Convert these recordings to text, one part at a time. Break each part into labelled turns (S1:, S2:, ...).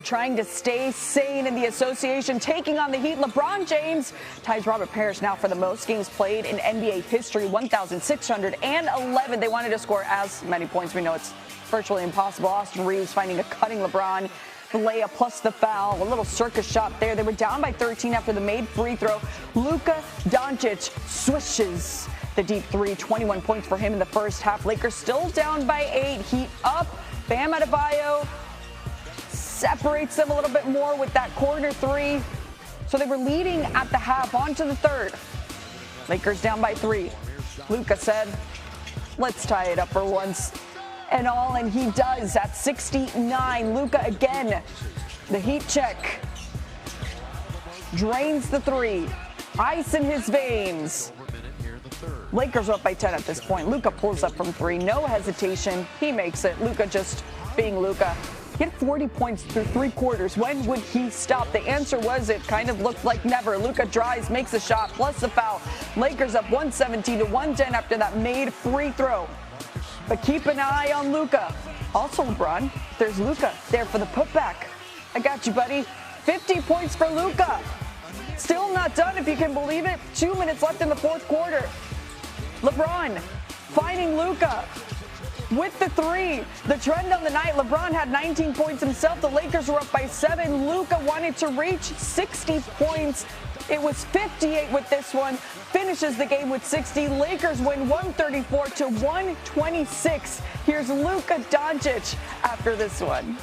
S1: trying to stay sane in the association, taking on the Heat. LeBron James ties Robert Parrish now for the most games played in NBA history, 1,611. They wanted to score as many points. We know it's virtually impossible. Austin Reeves finding a cutting LeBron. The layup plus the foul, a little circus shot there. They were down by 13 after the made free throw. Luka Doncic swishes the deep three, 21 points for him in the first half. Lakers still down by 8. Heat up. Bam Adebayo separates them a little bit more with that corner three. So they were leading at the half, on to the third. Lakers down by 3. Luka said, let's tie it up for once and all, and he does at 69. Luka again, the heat check. Drains the three. Ice in his veins. Lakers are up by 10 at this point. Luka pulls up from 3. No hesitation. He makes it. Luka just being Luka. He had 40 points through 3 quarters. When would he stop? The answer was it kind of looked like never. Luka drives, makes a shot, plus the foul. Lakers up 117 to 110 after that made free throw. But keep an eye on Luka. Also LeBron, there's Luka there for the putback. I got you, buddy. 50 points for Luka. Still not done, if you can believe it. 2 minutes left in the fourth quarter. LeBron finding Luka with the 3. The trend on the night, LeBron had 19 points himself. The Lakers were up by 7. Luka wanted to reach 60 points. It was 58 with this one. Finishes the game with 60. Lakers win 134 to 126. Here's Luka Doncic after this one.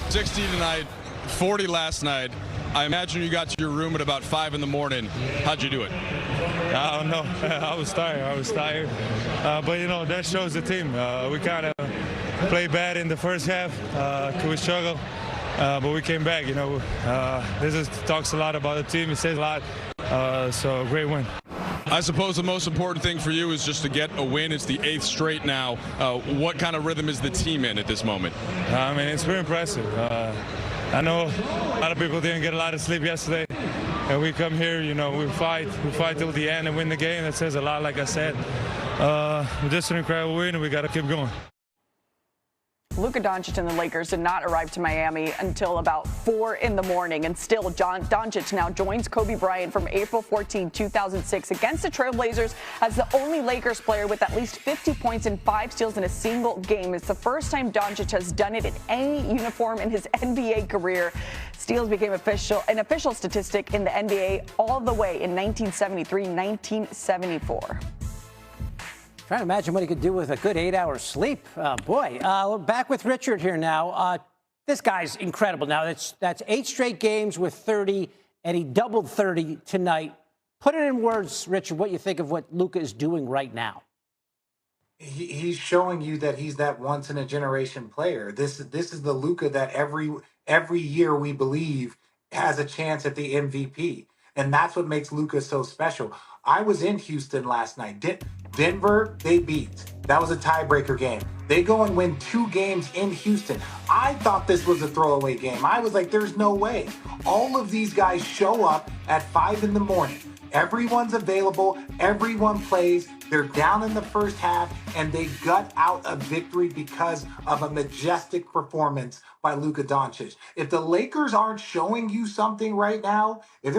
S2: 60 tonight, 40 last night. I imagine you got to your room at about 5 in the morning. How'd you do it?
S3: I don't know. I was tired. But, you know, that shows the team. We kind of played bad in the first half. We struggled. But we came back, you know. This talks a lot about the team. It says a lot. So great win.
S2: I suppose the most important thing for you is just to get a win. It's the 8th straight now. What kind of rhythm is the team in at this moment?
S3: I mean, it's very impressive. I know a lot of people didn't get a lot of sleep yesterday. And we come here, you know, we fight till the end and win the game. That says a lot, like I said. Just an incredible win, and we got to keep going.
S1: Luka Doncic and the Lakers did not arrive to Miami until about 4 in the morning. And still, Doncic now joins Kobe Bryant from April 14, 2006 against the Trailblazers as the only Lakers player with at least 50 points and 5 steals in a single game. It's the first time Doncic has done it in any uniform in his NBA career. Steals became an official statistic in the NBA all the way in 1973-1974.
S4: Trying to imagine what he could do with a good 8 hours sleep. We're back with Richard here now. This guy's incredible. Now, that's 8 straight games with 30, and he doubled 30 tonight. Put it in words, Richard, what you think of what Luka is doing right now.
S5: He's showing you that he's that once-in-a-generation player. This is the Luka that every year we believe has a chance at the MVP. And that's what makes Luka so special. I was in Houston last night. Denver, they beat. That was a tiebreaker game. They go and win 2 games in Houston. I thought this was a throwaway game. I was like, there's no way. All of these guys show up at 5 in the morning. Everyone's available. Everyone plays. They're down in the first half, and they gut out a victory because of a majestic performance by Luka Doncic. If the Lakers aren't showing you something right now, if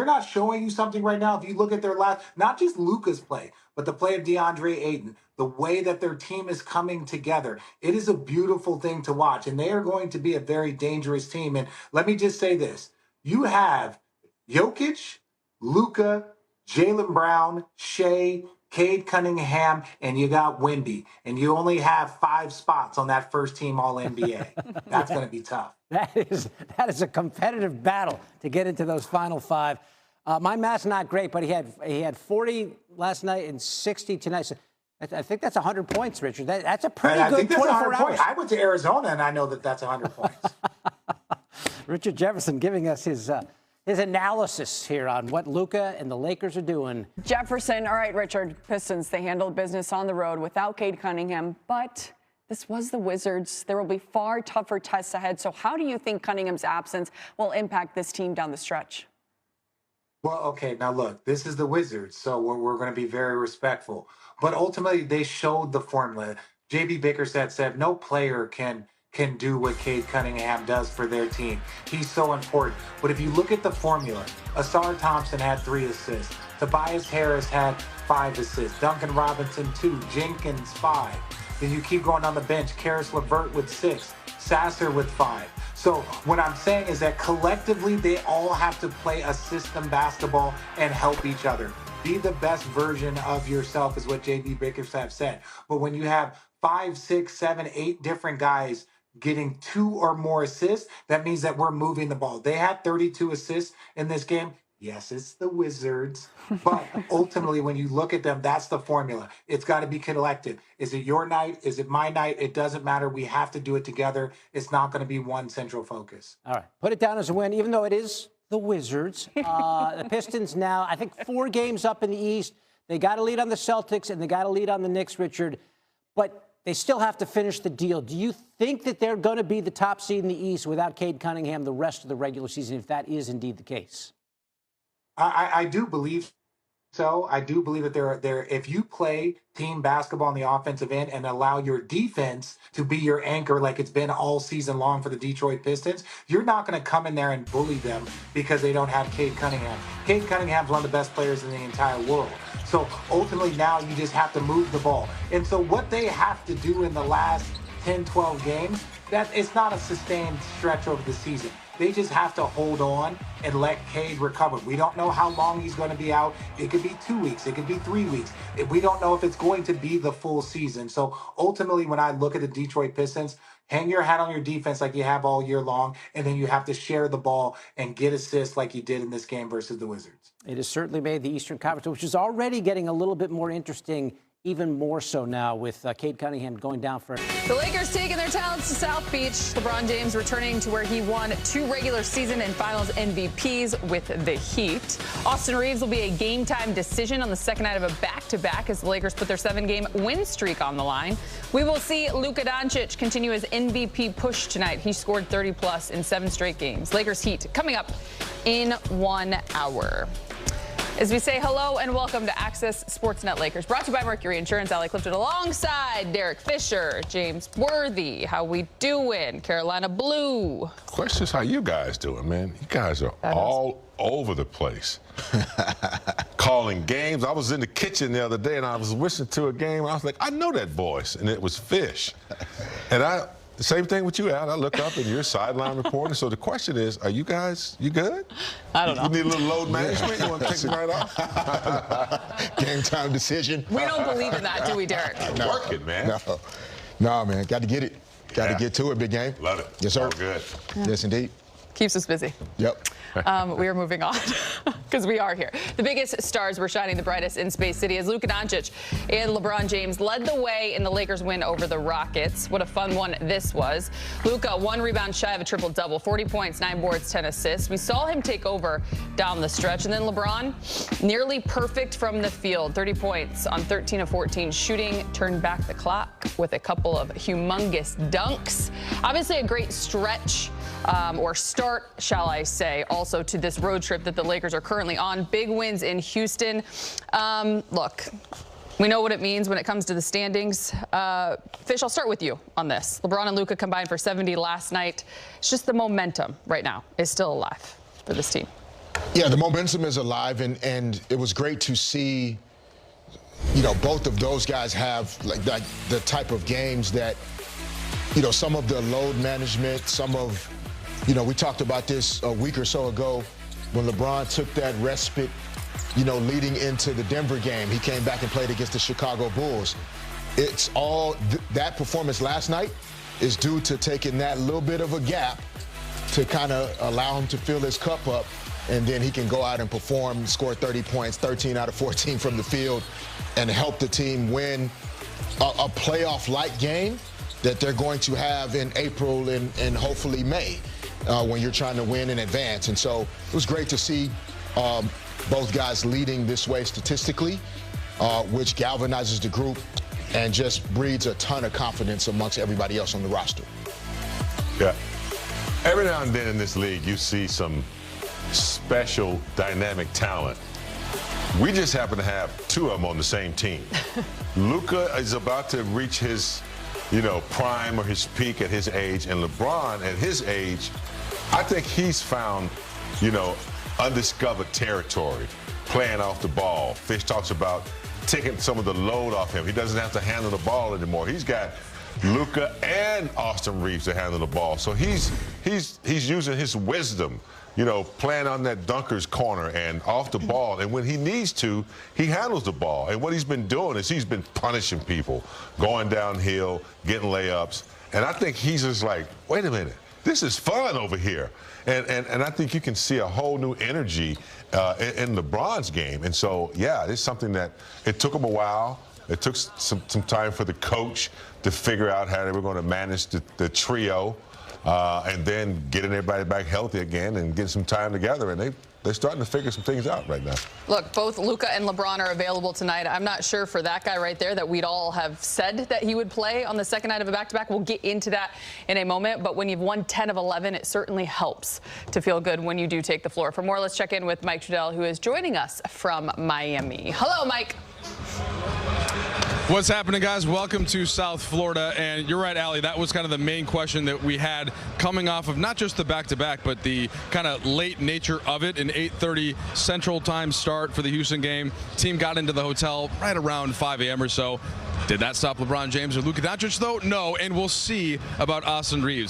S5: you look at their last, not just Luka's play, but the play of DeAndre Ayton, the way that their team is coming together, it is a beautiful thing to watch, and they are going to be a very dangerous team. And let me just say this. You have Jokic, Luka, Jaylen Brown, Shea, Cade Cunningham, and you got Wemby, and you only have 5 spots on that first team All-NBA. That's going to be tough.
S4: That is a competitive battle to get into those final 5. My math's not great, but he had 40 last night and 60 tonight. So I think that's 100 points, Richard. That's a pretty good 24 hours.
S5: I went to Arizona, and I know that that's 100 points.
S4: Richard Jefferson giving us his analysis here on what Luka and the Lakers are doing.
S1: Jefferson, all right, Richard, Pistons, they handled business on the road without Cade Cunningham, but this was the Wizards. There will be far tougher tests ahead. So how do you think Cunningham's absence will impact this team down the stretch?
S5: Well, okay, now look, this is the Wizards, so we're going to be very respectful. But ultimately, they showed the formula. J.B. Bickerstaff said no player can can do what Cade Cunningham does for their team. He's so important. But if you look at the formula, Asar Thompson had 3 assists. Tobias Harris had 5 assists. Duncan Robinson 2. Jenkins 5. Then you keep going on the bench. Karis LeVert with 6. Sasser with 5. So what I'm saying is that collectively they all have to play a system basketball and help each other. Be the best version of yourself is what J.B. Bickerstaff said. But when you have 5, 6, 7, 8 different guys getting 2 or more assists, that means that we're moving the ball. They had 32 assists in this game. Yes, it's the Wizards, but ultimately when you look at them, that's the formula. It's got to be collective. Is it your night? Is it my night? It doesn't matter. We have to do it together. It's not going to be one central focus.
S4: All right. Put it down as a win, even though it is the Wizards. The Pistons now, I think 4 games up in the East. They got to lead on the Celtics and they got to lead on the Knicks, Richard. But they still have to finish the deal. Do you think that they're going to be the top seed in the East without Cade Cunningham the rest of the regular season, if that is indeed the case?
S5: I do believe so. I do believe that they're if you play team basketball on the offensive end and allow your defense to be your anchor like it's been all season long for the Detroit Pistons, you're not going to come in there and bully them because they don't have Cade Cunningham. Cade Cunningham's one of the best players in the entire world. So ultimately now you just have to move the ball. And so what they have to do in the last 10, 12 games, that it's not a sustained stretch over the season. They just have to hold on and let Cade recover. We don't know how long he's going to be out. It could be 2 weeks. It could be 3 weeks. We don't know if it's going to be the full season. So ultimately, when I look at the Detroit Pistons, hang your hat on your defense like you have all year long, and then you have to share the ball and get assists like you did in this game versus the Wizards. It has certainly made the Eastern Conference, which is already getting a little bit more interesting, even more so now with Cade Cunningham going down for...
S1: The Lakers taking their talents to South Beach. LeBron James returning to where he won 2 regular season and finals MVPs with the Heat. Austin Reeves will be a game-time decision on the second night of a back-to-back as the Lakers put their 7-game win streak on the line. We will see Luka Doncic continue his MVP push tonight. He scored 30-plus in 7 straight games. Lakers Heat coming up in 1 hour. As we say hello and welcome to Access Sportsnet Lakers, brought to you by Mercury Insurance. Allie Clifton alongside Derek Fisher, James Worthy. How we doing? Carolina Blue.
S6: Question's how you guys doing, man. You guys are all over the place. Calling games. I was in the kitchen the other day and I was listening to a game. I was like, I know that voice, and it was Fish. And the same thing with you, Al. I look up and you're sideline reporter. So the question is, are you guys, you good?
S1: I don't know.
S6: You need a little load management? You want to take it right off?
S7: Game time decision.
S1: We don't believe in that, do we, Derek?
S6: No. Working, man.
S7: No, man. Got to get it. Got to get to it, big game.
S6: Love it.
S7: Yes, sir.
S6: Good.
S7: Yes, indeed.
S1: Keeps us busy.
S7: Yep.
S1: We are moving on because we are here. The biggest stars were shining the brightest in Space City as Luka Doncic and LeBron James led the way in the Lakers win over the Rockets. What a fun one this was. Luka, 1 rebound shy of a triple-double, 40 points, 9 boards, 10 assists. We saw him take over down the stretch. And then LeBron, nearly perfect from the field, 30 points on 13 of 14 shooting, turned back the clock with a couple of humongous dunks. Obviously a great stretch or start, shall I say, also to this road trip that the Lakers are currently on. Big wins in Houston. Look, we know what it means when it comes to the standings. Fish, I'll start with you on this. LeBron and Luka combined for 70 last night. It's just the momentum right now is still alive for this team.
S7: Yeah, the momentum is alive, and it was great to see, you know, both of those guys have like the type of games that, you know, some of the load management, some of, you know, we talked about this a week or so ago when LeBron took that respite, you know, leading into the Denver game. He came back and played against the Chicago Bulls. It's all that performance last night is due to taking that little bit of a gap to kind of allow him to fill his cup up, and then he can go out and perform, score 30 points, 13 out of 14 from the field, and help the team win a playoff-like game that they're going to have in April and hopefully May. When you're trying to win in advance. And so it was great to see both guys leading this way statistically, which galvanizes the group and just breeds a ton of confidence amongst everybody else on the roster.
S6: Yeah. Every now and then in this league, you see some special dynamic talent. We just happen to have 2 of them on the same team. Luka is about to reach his prime or his peak at his age. And LeBron at his age, I think he's found, undiscovered territory playing off the ball. Fish talks about taking some of the load off him. He doesn't have to handle the ball anymore. He's got Luka and Austin Reeves to handle the ball. So he's using his wisdom, playing on that dunker's corner and off the ball. And when he needs to, he handles the ball. And what he's been doing is he's been punishing people, going downhill, getting layups. And I think he's just like, wait a minute, this is fun over here. And I think you can see a whole new energy in LeBron's game. And so, yeah, it's something that it took him a while. It took some time for the coach to figure out how they were going to manage the trio and then getting everybody back healthy again and getting some time together. And they're starting to figure some things out right now.
S8: Look, both Luka and LeBron are available tonight. I'm not sure for that guy right there that we'd all have said that he would play on the second night of a back-to-back. We'll get into that in a moment. But when you've won 10 of 11, it certainly helps to feel good when you do take the floor. For more, let's check in with Mike Trudell, who is joining us from Miami. Hello, Mike.
S2: What's happening, guys? Welcome to South Florida. And you're right, Allie, that was kind of the main question that we had coming off of not just the back-to-back, but the kind of late nature of it. An 8:30 Central Time start for the Houston game. Team got into the hotel right around 5 a.m. or so. Did that stop LeBron James or Luka Doncic, though? No, and we'll see about Austin Reeves.